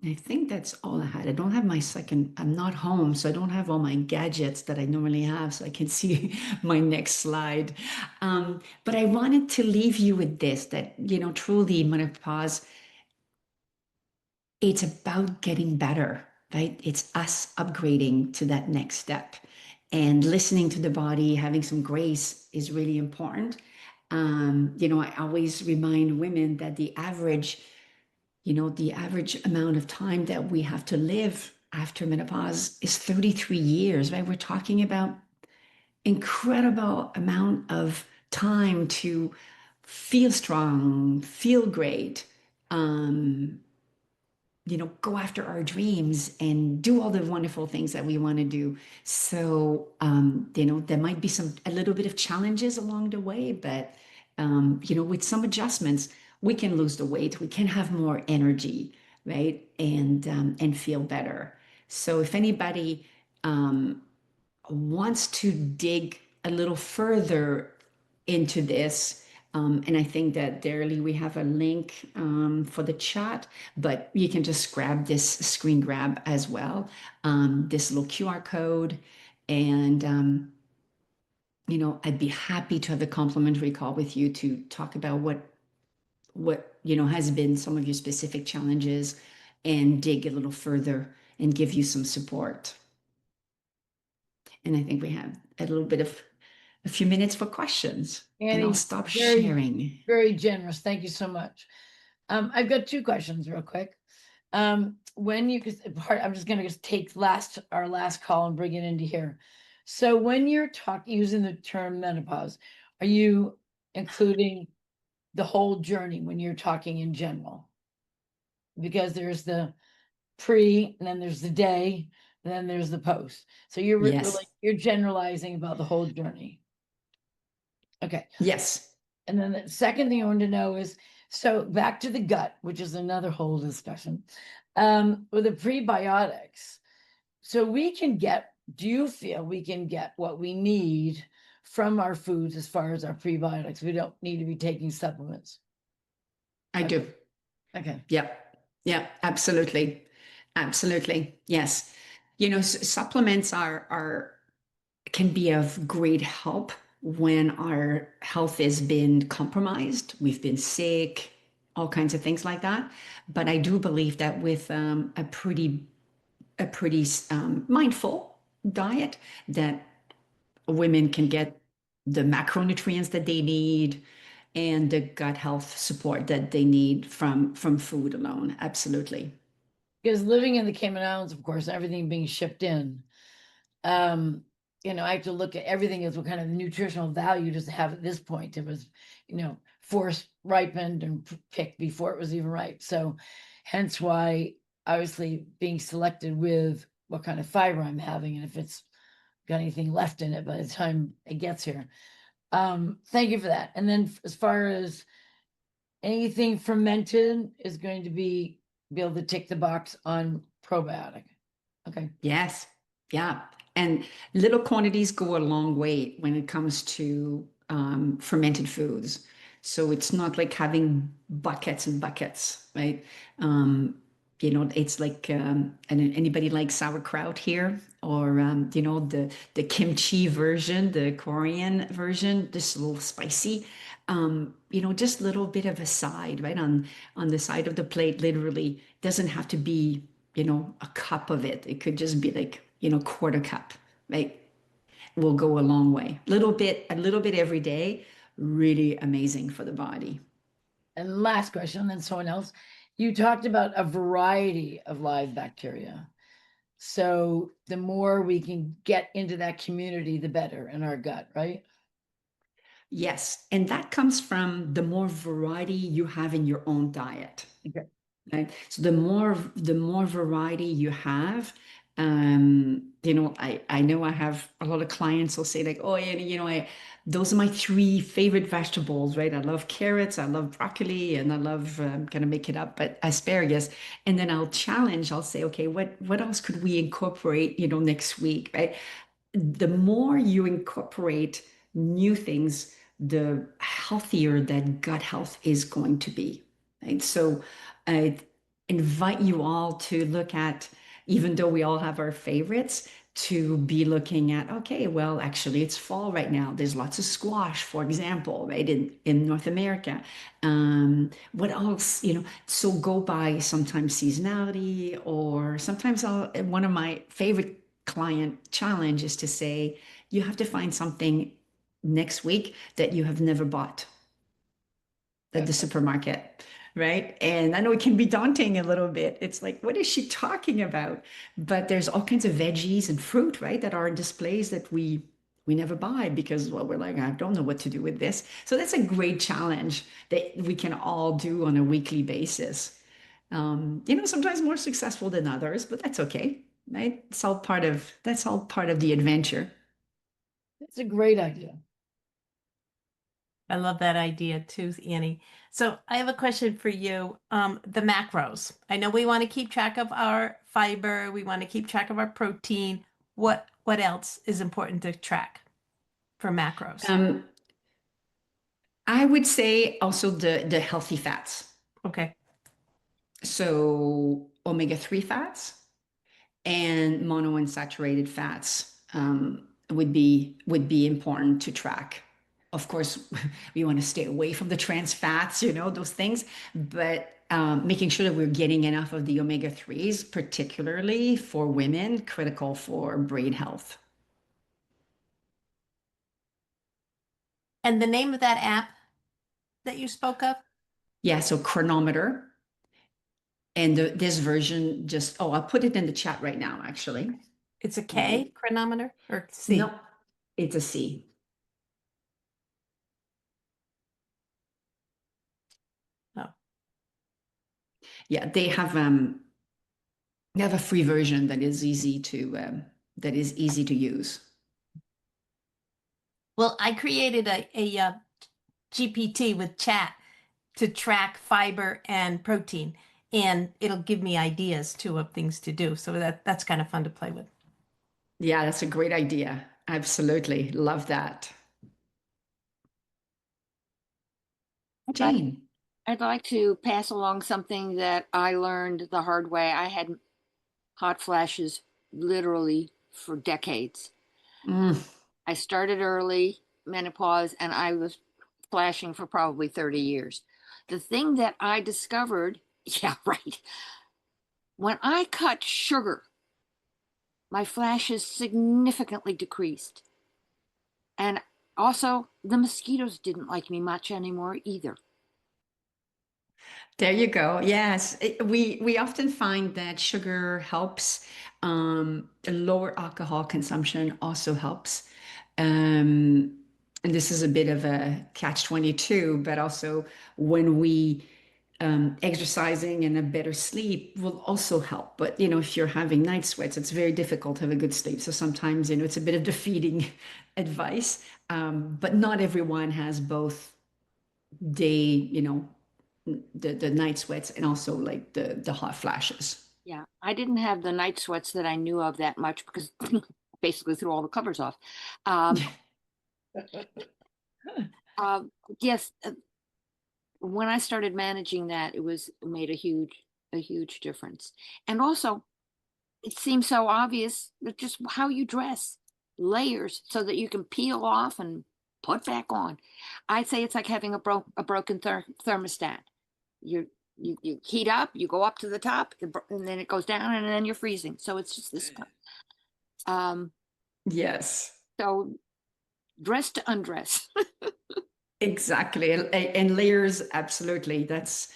I think that's all I had. I don't have I'm not home, so I don't have all my gadgets that I normally have, so I can see my next slide. But I wanted to leave you with this, that, truly menopause, it's about getting better, right? It's us upgrading to that next step. And listening to the body, having some grace is really important. I always remind women that the average amount of time that we have to live after menopause is 33 years, right? We're talking about incredible amount of time to feel strong, feel great, go after our dreams and do all the wonderful things that we want to do. So, there might be a little bit of challenges along the way, but, with some adjustments, we can lose the weight, we can have more energy, right? And feel better. So if anybody wants to dig a little further into this, and I think that Darely, we have a link for the chat, but you can just grab this screen grab as well, this little QR code. And, I'd be happy to have a complimentary call with you to talk about what has been some of your specific challenges and dig a little further and give you some support. And I think we have a few minutes for questions. Annie, and I'll stop very, sharing. Very generous. Thank you so much. I've got 2 questions real quick. When you I'm just going to take our last call and bring it into here. So when you're using the term menopause, are you including the whole journey when you're talking in general? Because there's the pre, and then there's the day, and then there's the post. So you're Yes. you're generalizing about the whole journey. Okay. Yes. And then the second thing I wanted to know is, so back to the gut, which is another whole discussion, with the prebiotics. So do you feel we can get what we need from our foods as far as our prebiotics? We don't need to be taking supplements. I do. Okay. Yeah, absolutely. Absolutely. Yes. Supplements can be of great help when our health has been compromised, we've been sick, all kinds of things like that. But I do believe that with a pretty mindful diet, that women can get the macronutrients that they need and the gut health support that they need from food alone. Absolutely. Because living in the Cayman Islands, of course, everything being shipped in, I have to look at everything as what kind of nutritional value does it have at this point. It was, force ripened and picked before it was even ripe. So hence why obviously being selected with what kind of fiber I'm having and if it's got anything left in it by the time it gets here. Thank you for that. And then as far as anything fermented is going to be able to tick the box on probiotic. Okay. Yes. Yeah. And little quantities go a long way when it comes to fermented foods. So it's not like having buckets and buckets, right? It's like anybody like sauerkraut here, or the kimchi version, the Korean version, just a little spicy. Just a little bit of a side, right? On the side of the plate, literally doesn't have to be, a cup of it. It could just be like, quarter cup, right? Will go a long way. A little bit every day, really amazing for the body. And last question, then someone else. You talked about a variety of live bacteria. So the more we can get into that community, the better in our gut, right? Yes. And that comes from the more variety you have in your own diet. Okay. Right. So the more variety you have, I know I have a lot of clients will say like, oh, those are my three favorite vegetables, right? I love carrots, I love broccoli, and I love, gonna make it up, but asparagus. And then I'll say, okay, what else could we incorporate, next week, right? The more you incorporate new things, the healthier that gut health is going to be, right? So I invite you all to look at, even though we all have our favorites, to be looking at, okay, well, actually it's fall right now. There's lots of squash, for example, right, in North America. What else, so go by sometimes seasonality, or sometimes one of my favorite client challenge is to say, you have to find something next week that you have never bought at the supermarket, right? And I know it can be daunting a little bit. It's like, what is she talking about? But there's all kinds of veggies and fruit, right, that are on displays that we never buy because, well, we're like, I don't know what to do with this. So that's a great challenge that we can all do on a weekly basis. Sometimes more successful than others, but that's okay, right? That's all part of the adventure. That's a great idea. I love that idea too, Annie. So I have a question for you. The macros. I know we want to keep track of our fiber. We want to keep track of our protein. What else is important to track for macros? I would say also the healthy fats. Okay. So omega-3 fats and monounsaturated fats would be important to track. Of course, we want to stay away from the trans fats, those things, but making sure that we're getting enough of the omega-3s, particularly for women, critical for brain health. And the name of that app that you spoke of? Yeah, so Chronometer. And this version I'll put it in the chat right now, actually. It's a K chronometer or C? No, it's a C. Oh. Yeah, they have a free version that is easy to use. Well, I created a GPT with chat to track fiber and protein, and it'll give me ideas too of things to do. So that's kind of fun to play with. Yeah, that's a great idea. Absolutely. Love that. Jane. I'd like to pass along something that I learned the hard way. I had hot flashes literally for decades. I started early menopause and I was flashing for probably 30 years. The thing that I discovered, yeah, right. When I cut sugar, my flashes significantly decreased. And also, the mosquitoes didn't like me much anymore either. There you go. Yes, we often find that sugar helps. Lower alcohol consumption also helps. And this is a bit of a catch-22, but also when we exercising and a better sleep will also help. But, if you're having night sweats, it's very difficult to have a good sleep. So sometimes, it's a bit of defeating advice. But not everyone has both day, the night sweats and also like the hot flashes. Yeah, I didn't have the night sweats that I knew of that much because basically threw all the covers off. Um, uh, yes, when I started managing that, it made a huge difference. And also, it seems so obvious that just how you dress, layers, so that you can peel off and put back on. I'd say it's like having a broken thermostat. You heat up, you go up to the top, and then it goes down, and then you're freezing. So it's just this. Yes. So dress to undress. Exactly. And layers, absolutely. That's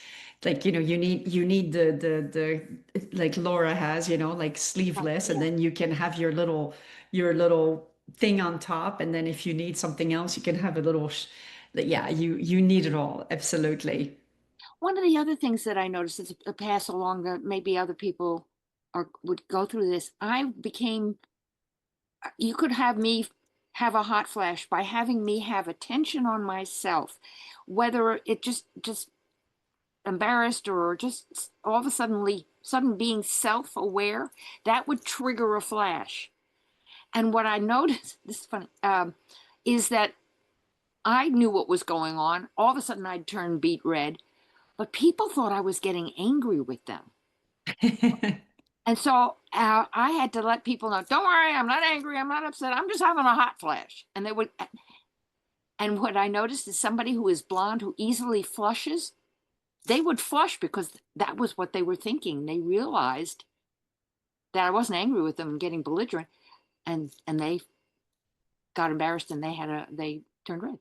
like, you need the like Laura has, like sleeveless, and Yeah. then you can have your little thing on top. And then if you need something else, you can have a little, yeah, you need it all. Absolutely. One of the other things that I noticed is a pass along that maybe other people would go through this. You could have me have a hot flash by having me have attention on myself, whether it just embarrassed or just all of a sudden being self-aware, that would trigger a flash. And what I noticed, this is funny, is that I knew what was going on. All of a sudden I'd turn beet red, but people thought I was getting angry with them. And so I had to let people know, don't worry, I'm not angry, I'm not upset, I'm just having a hot flash. And and what I noticed is somebody who is blonde, who easily flushes, they would flush because that was what they were thinking. They realized that I wasn't angry with them and getting belligerent, and they got embarrassed and they turned red.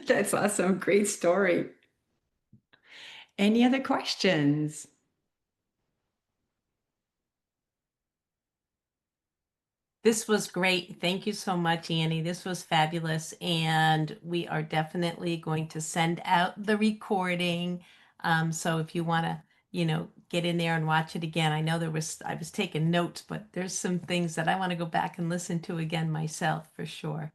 That's awesome. Great story. Any other questions? This was great. Thank you so much, Annie. This was fabulous. And we are definitely going to send out the recording. So if you want to, get in there and watch it again, I know I was taking notes, but there's some things that I want to go back and listen to again myself for sure.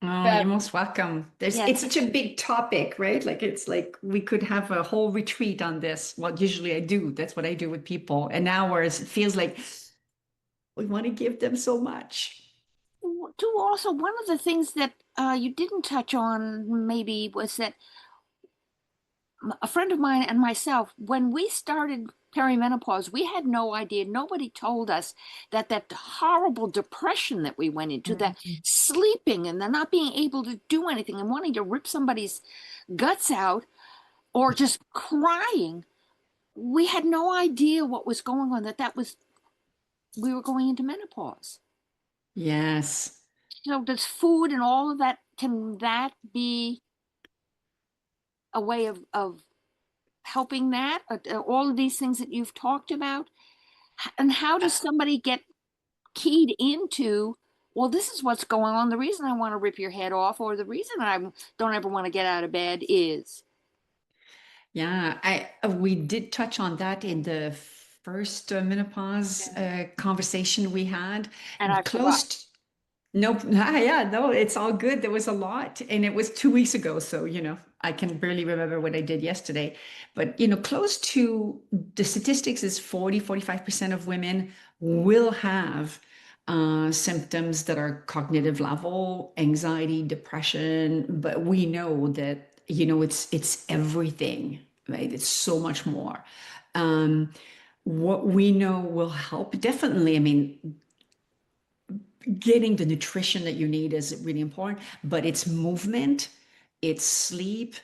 Oh, you're most welcome. Yes. It's such a big topic, right? Like it's like we could have a whole retreat on this. Well, usually I do. That's what I do with people. An hour, it feels like we want to give them so much. Too, also, one of the things that you didn't touch on maybe was that a friend of mine and myself, when we started perimenopause, we had no idea. Nobody told us that horrible depression that we went into, that sleeping and the not being able to do anything and wanting to rip somebody's guts out or just crying. We had no idea what was going on, we were going into menopause. Yes. Does food and all of that, can that be a way of helping that? All of these things that you've talked about? And how does somebody get keyed into, well, this is what's going on. The reason I want to rip your head off, or the reason I don't ever want to get out of bed is. Yeah, we did touch on that in the first menopause conversation we had. And I Close. Nope. Yeah, no, it's all good. There was a lot, and it was 2 weeks ago. So, I can barely remember what I did yesterday. But, close to the statistics is 45% of women will have symptoms that are cognitive level, anxiety, depression. But we know that, it's everything, right? It's so much more. What we know will help definitely. I mean, getting the nutrition that you need is really important, but it's movement, it's sleep,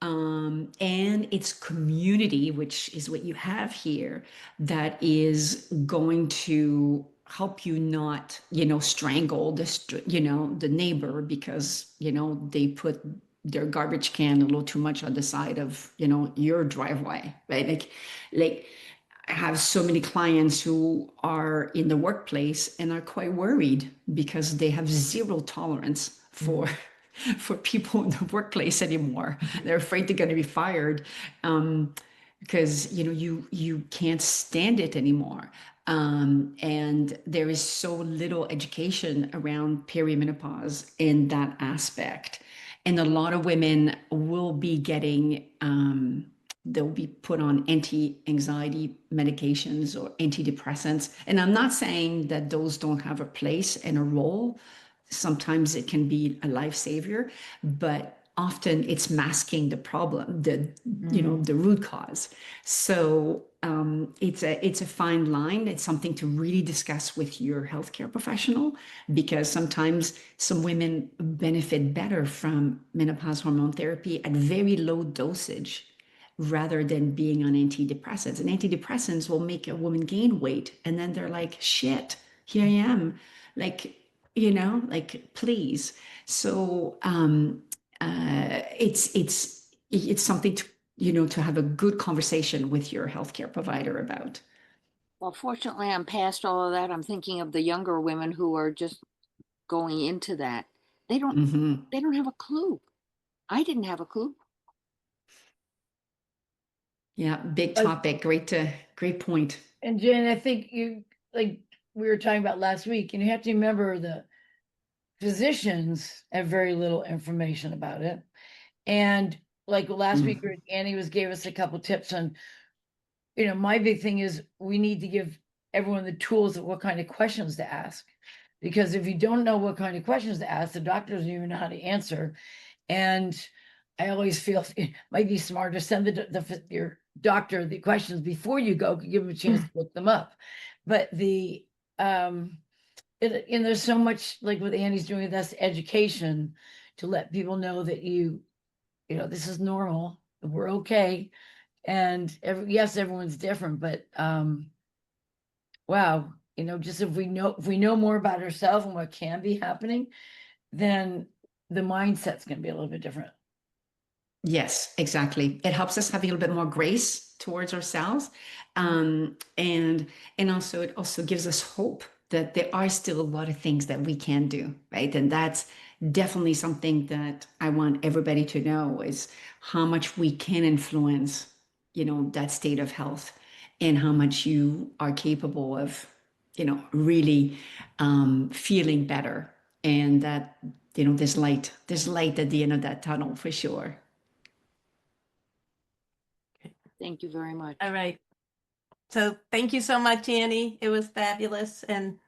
and it's community, which is what you have here, that is going to help you not, strangle the neighbor because, they put their garbage can a little too much on the side of, your driveway, right? Like I have so many clients who are in the workplace and are quite worried because they have zero tolerance for for people in the workplace anymore. They're afraid they're going to be fired, because you can't stand it anymore. And there is so little education around perimenopause in that aspect. And a lot of women will be getting, they'll be put on anti-anxiety medications or antidepressants. And I'm not saying that those don't have a place and a role. Sometimes it can be a lifesaver, but often it's masking the problem, the root cause. So it's a fine line. It's something to really discuss with your healthcare professional, because sometimes some women benefit better from menopause hormone therapy at very low dosage rather than being on antidepressants. And antidepressants will make a woman gain weight, and then they're like, shit, here I am, like, please. So it's something to have a good conversation with your healthcare provider about. Well, fortunately, I'm past all of that. I'm thinking of the younger women who are just going into that. They don't have a clue. I didn't have a clue. Yeah, big topic. Great point. And Jen, I think like we were talking about last week, and you have to remember the physicians have very little information about it. And like last week, Annie gave us a couple tips on, my big thing is we need to give everyone the tools of what kind of questions to ask. Because if you don't know what kind of questions to ask, the doctor doesn't even know how to answer. And I always feel it might be smart to send your doctor the questions before you go, give them a chance to look them up. But there's so much, like what Annie's doing with us, education to let people know that this is normal, we're okay. And yes, everyone's different, but wow, just if we know more about ourselves and what can be happening, then the mindset's going to be a little bit different. Yes, exactly. It helps us have a little bit more grace towards ourselves. And also it also gives us hope that there are still a lot of things that we can do, right? And that's definitely something that I want everybody to know, is how much we can influence, that state of health, and how much you are capable of, really feeling better. And that, there's light at the end of that tunnel for sure. Thank you very much. All right. So thank you so much, Annie. It was fabulous. And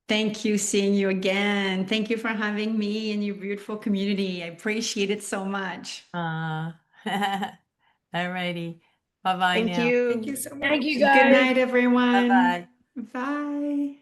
thank you. Seeing you again. Thank you for having me in your beautiful community. I appreciate it so much. all righty. Bye-bye Thank now. you. Thank you so much. Thank you, guys. Good night, everyone. Bye-bye. Bye.